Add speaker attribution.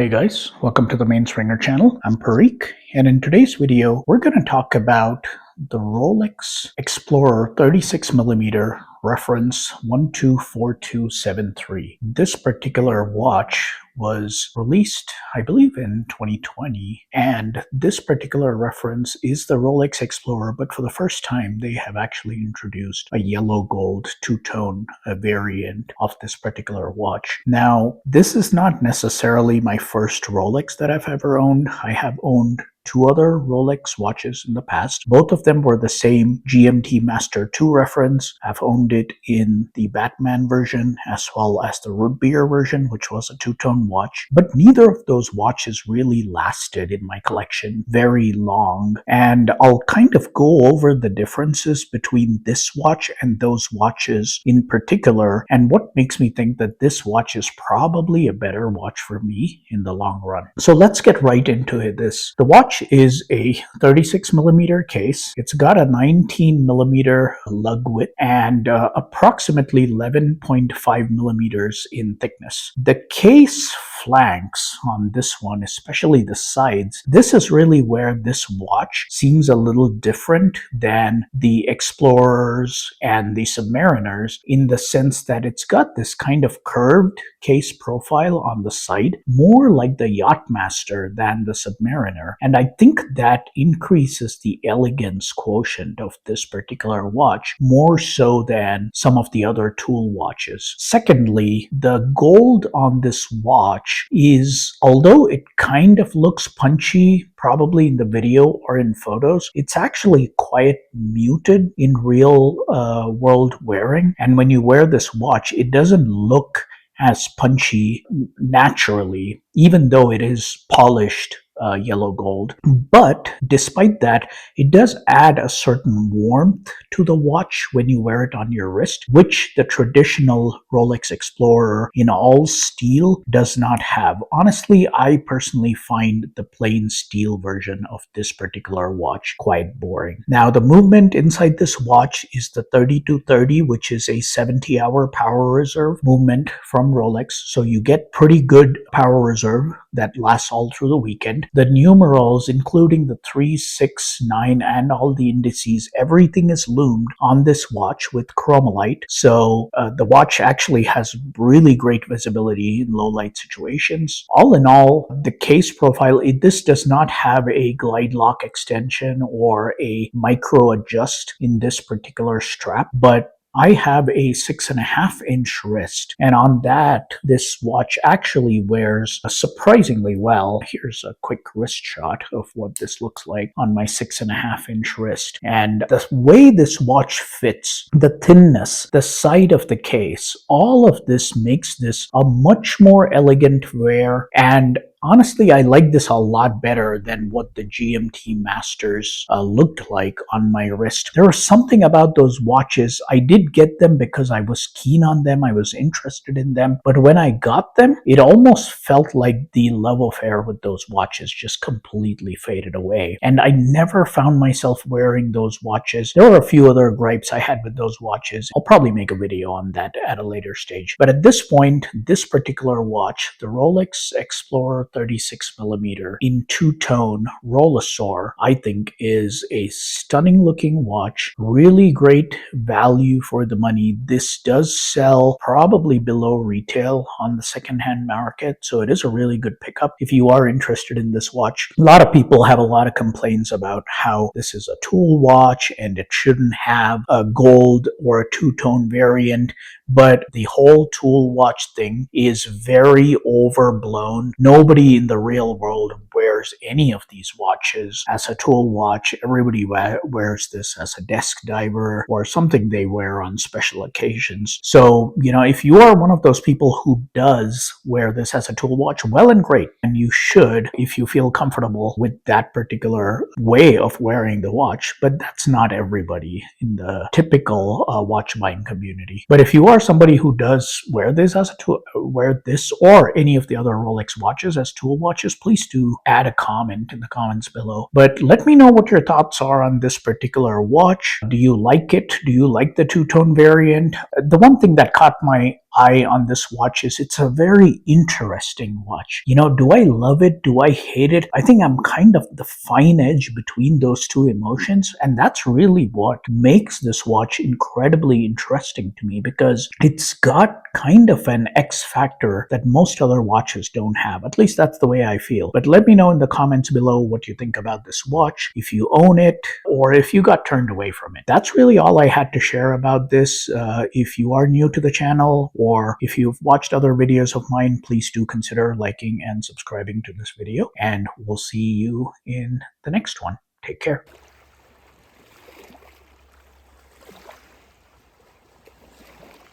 Speaker 1: Hey guys, welcome to the Main Stringer channel. I'm Parikh, and in today's video, we're going to talk about the Rolex Explorer 36mm reference 124273. This particular watch was released, I believe, in 2020, and this particular reference is the Rolex Explorer, but for the first time, they have actually introduced a yellow gold two-tone variant of this particular watch. Now, this is not necessarily my first Rolex that I've ever owned. I have owned two other Rolex watches in the past. Both of them were the same GMT Master 2 reference. I've owned it in the Batman version as well as the root beer version, which was a two-tone watch. But neither of those watches really lasted in my collection very long. And I'll kind of go over the differences between this watch and those watches in particular, and what makes me think that this watch is probably a better watch for me in the long run. So let's get right into this. The watch is a 36mm case. It's got a 19mm lug width and approximately 11.5mm in thickness. The case flanks on this one, especially the sides, this is really where this watch seems a little different than the Explorers and the Submariners, in the sense that it's got this kind of curved case profile on the side, more like the Yachtmaster than the Submariner. And I think that increases the elegance quotient of this particular watch more so than some of the other tool watches. Secondly, the gold on this watch is, although it kind of looks punchy probably in the video or in photos, it's actually quite muted in real world wearing. And when you wear this watch, it doesn't look as punchy naturally, even though it is polished yellow gold. But despite that, it does add a certain warmth to the watch when you wear it on your wrist, which the traditional Rolex Explorer in all steel does not have. Honestly, I personally find the plain steel version of this particular watch quite boring. Now, the movement inside this watch is the 3230, which is a 70-hour power reserve movement from Rolex. So you get pretty good power reserve that lasts all through the weekend. The numerals, including the 3, 6, 9, and all the indices, everything is loomed on this watch with chromalite. So the watch actually has really great visibility in low light situations. All in all, the case profile, this does not have a glide lock extension or a micro adjust in this particular strap, but I have a 6.5-inch wrist, and on that, this watch actually wears surprisingly well. Here's a quick wrist shot of what this looks like on my 6.5-inch wrist. And the way this watch fits, the thinness, the side of the case, all of this makes this a much more elegant wear. And honestly, I like this a lot better than what the GMT Masters looked like on my wrist. There was something about those watches. I did get them because I was keen on them. I was interested in them. But when I got them, it almost felt like the love affair with those watches just completely faded away. And I never found myself wearing those watches. There were a few other gripes I had with those watches. I'll probably make a video on that at a later stage. But at this point, this particular watch, the Rolex Explorer 36mm in two-tone Rolesaur, I think is a stunning looking watch. Really great value for the money. This does sell probably below retail on the secondhand market, so it is a really good pickup if you are interested in this watch. A lot of people have a lot of complaints about how this is a tool watch and it shouldn't have a gold or a two-tone variant, but the whole tool watch thing is very overblown. Nobody in the real world wears any of these watches as a tool watch. Everybody wears this as a desk diver or something they wear on special occasions. So, if you are one of those people who does wear this as a tool watch, well and great. And you should if you feel comfortable with that particular way of wearing the watch. But that's not everybody in the typical watch buying community. But if you are somebody who does wear this as a tool, wear this or any of the other Rolex watches as tool watches, please do add a comment in the comments below. But let me know what your thoughts are on this particular watch. Do you like it? Do you like the two-tone variant? The one thing that caught my eye on this watch is it's a very interesting watch. Do I love it? Do I hate it? I think I'm kind of the fine edge between those two emotions, and that's really what makes this watch incredibly interesting to me, because it's got kind of an X factor that most other watches don't have. At least that's the way I feel. But let me know in the comments below what you think about this watch, if you own it, or if you got turned away from it. That's really all I had to share about this. If you are new to the channel, or if you've watched other videos of mine, please do consider liking and subscribing to this video, and we'll see you in the next one. Take care.